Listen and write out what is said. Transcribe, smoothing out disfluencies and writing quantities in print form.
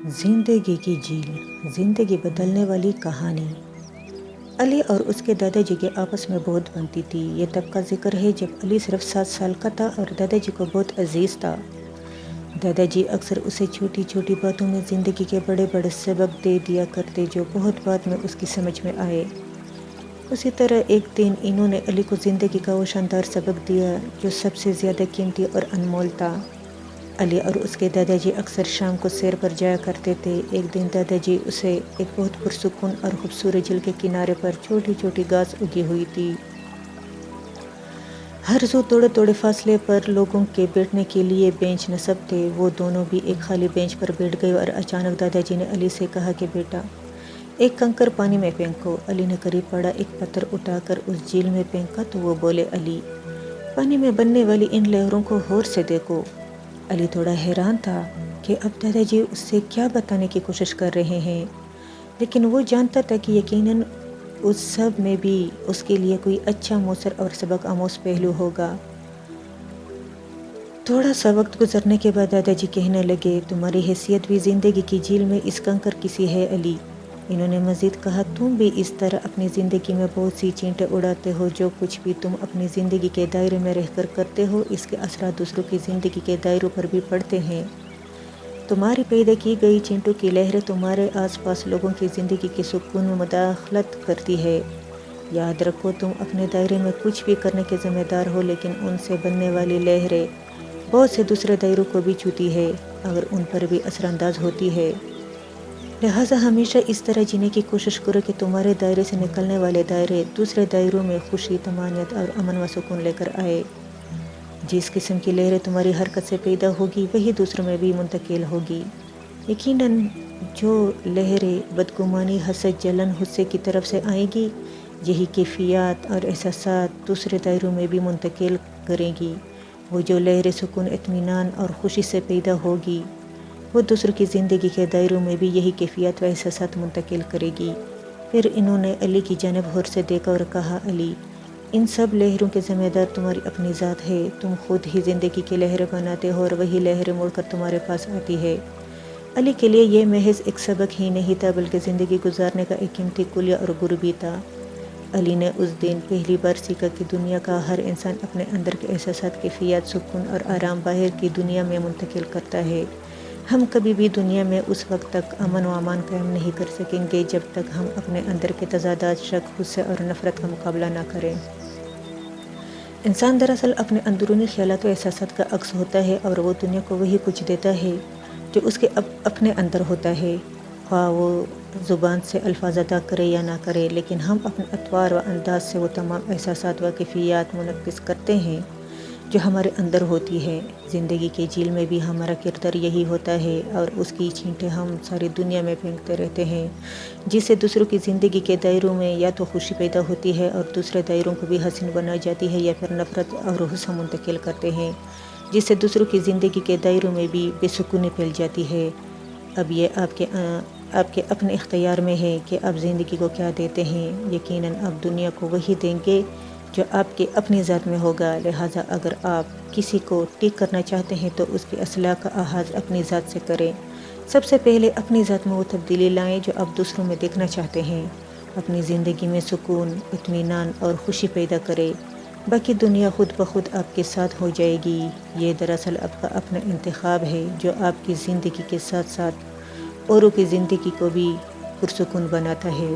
زندگی کی جھیل، زندگی بدلنے والی کہانی۔ علی اور اس کے دادا جی کے آپس میں بہت بنتی تھی۔ یہ تب کا ذکر ہے جب علی صرف 7 سال کا تھا اور دادا جی کو بہت عزیز تھا۔ دادا جی اکثر اسے چھوٹی چھوٹی باتوں میں زندگی کے بڑے بڑے سبق دے دیا کرتے جو بہت بعد میں اس کی سمجھ میں آئے۔ اسی طرح ایک دن انہوں نے علی کو زندگی کا وہ شاندار سبق دیا جو سب سے زیادہ قیمتی اور انمول تھا۔ علی اور اس کے دادا جی اکثر شام کو سیر پر جایا کرتے تھے۔ ایک دن دادا جی اسے ایک بہت پرسکون اور خوبصورت جھیل کے کنارے پر چھوٹی چھوٹی گھاس اگی ہوئی تھی۔ ہر روز تھوڑے فاصلے پر لوگوں کے بیٹھنے کے لیے بینچ نصب تھے۔ وہ دونوں بھی ایک خالی بینچ پر بیٹھ گئے اور اچانک دادا جی نے علی سے کہا کہ بیٹا ایک کنکر پانی میں پھینکو۔ علی نے قریب پڑا ایک پتھر اٹھا کر اس جھیل میں پھینکا تو وہ بولے علی پانی میں بننے والی ان لہروں کو غور سے دیکھو۔ علی تھوڑا حیران تھا کہ اب دادا جی اس سے کیا بتانے کی کوشش کر رہے ہیں، لیکن وہ جانتا تھا کہ یقیناً اس سب میں بھی اس کے لیے کوئی اچھا مؤثر اور سبق آموز پہلو ہوگا۔ تھوڑا سا وقت گزرنے کے بعد دادا جی کہنے لگے تمہاری حیثیت بھی زندگی کی جھیل میں اس کنکر کی سی ہے علی۔ انہوں نے مزید کہا تم بھی اس طرح اپنی زندگی میں بہت سی چینٹیں اڑاتے ہو۔ جو کچھ بھی تم اپنی زندگی کے دائرے میں رہ کر کرتے ہو اس کے اثرات دوسروں کی زندگی کے دائروں پر بھی پڑتے ہیں۔ تمہاری پیدا کی گئی چینٹوں کی لہریں تمہارے آس پاس لوگوں کی زندگی کے سکون میں مداخلت کرتی ہے۔ یاد رکھو تم اپنے دائرے میں کچھ بھی کرنے کے ذمہ دار ہو، لیکن ان سے بننے والی لہریں بہت سے دوسرے دائروں کو بھی چھوتی ہے اگر ان پر بھی اثر انداز ہوتی ہے۔ لہٰذا ہمیشہ اس طرح جینے کی کوشش کرو کہ تمہارے دائرے سے نکلنے والے دائرے دوسرے دائروں میں خوشی، طمانینت اور امن و سکون لے کر آئے۔ جس قسم کی لہریں تمہاری حرکت سے پیدا ہوگی وہی دوسروں میں بھی منتقل ہوگی۔ یقیناً جو لہریں بدگمانی، حسد، جلن، غصے کی طرف سے آئیں گی یہی کیفیات اور احساسات دوسرے دائروں میں بھی منتقل کریں گی۔ وہ جو لہریں سکون، اطمینان اور خوشی سے پیدا ہوگی وہ دوسروں کی زندگی کے دائروں میں بھی یہی کیفیات و احساسات منتقل کرے گی۔ پھر انہوں نے علی کی جانب غور سے دیکھا اور کہا علی ان سب لہروں کے ذمہ دار تمہاری اپنی ذات ہے۔ تم خود ہی زندگی کی لہریں بناتے ہو اور وہی لہریں مڑ کر تمہارے پاس آتی ہے۔ علی کے لیے یہ محض ایک سبق ہی نہیں تھا بلکہ زندگی گزارنے کا ایک قیمتی کلیہ اور گر بھی تھا۔ علی نے اس دن پہلی بار سیکھا کہ دنیا کا ہر انسان اپنے اندر کے احساسات، کیفیات، سکون اور آرام باہر کی دنیا میں منتقل کرتا ہے۔ ہم کبھی بھی دنیا میں اس وقت تک امن و امان قائم نہیں کر سکیں گے جب تک ہم اپنے اندر کے تضادات، شک، غصے اور نفرت کا مقابلہ نہ کریں۔ انسان دراصل اپنے اندرونی خیالات و احساسات کا عکس ہوتا ہے اور وہ دنیا کو وہی کچھ دیتا ہے جو اس کے اپنے اندر ہوتا ہے، خواہ وہ زبان سے الفاظ ادا کرے یا نہ کرے، لیکن ہم اپنے اطوار و انداز سے وہ تمام احساسات و کیفیات منعکس کرتے ہیں جو ہمارے اندر ہوتی ہے۔ زندگی کے جھیل میں بھی ہمارا کردار یہی ہوتا ہے اور اس کی چینٹیں ہم ساری دنیا میں پھینکتے رہتے ہیں، جس سے دوسروں کی زندگی کے دائروں میں یا تو خوشی پیدا ہوتی ہے اور دوسرے دائروں کو بھی حسین بنا جاتی ہے، یا پھر نفرت اور غصہ منتقل کرتے ہیں جس سے دوسروں کی زندگی کے دائروں میں بھی بے سکونی پھیل جاتی ہے۔ اب یہ آپ کے اپنے اختیار میں ہے کہ آپ زندگی کو کیا دیتے ہیں۔ یقیناً آپ دنیا کو وہی دیں گے جو آپ کے اپنی ذات میں ہوگا۔ لہٰذا اگر آپ کسی کو ٹھیک کرنا چاہتے ہیں تو اس کی اصلاح کا آغاز اپنی ذات سے کریں۔ سب سے پہلے اپنی ذات میں وہ تبدیلی لائیں جو آپ دوسروں میں دیکھنا چاہتے ہیں۔ اپنی زندگی میں سکون، اطمینان اور خوشی پیدا کریں، باقی دنیا خود بخود آپ کے ساتھ ہو جائے گی۔ یہ دراصل آپ کا اپنا انتخاب ہے جو آپ کی زندگی کے ساتھ ساتھ اوروں کی زندگی کو بھی پرسکون بناتا ہے۔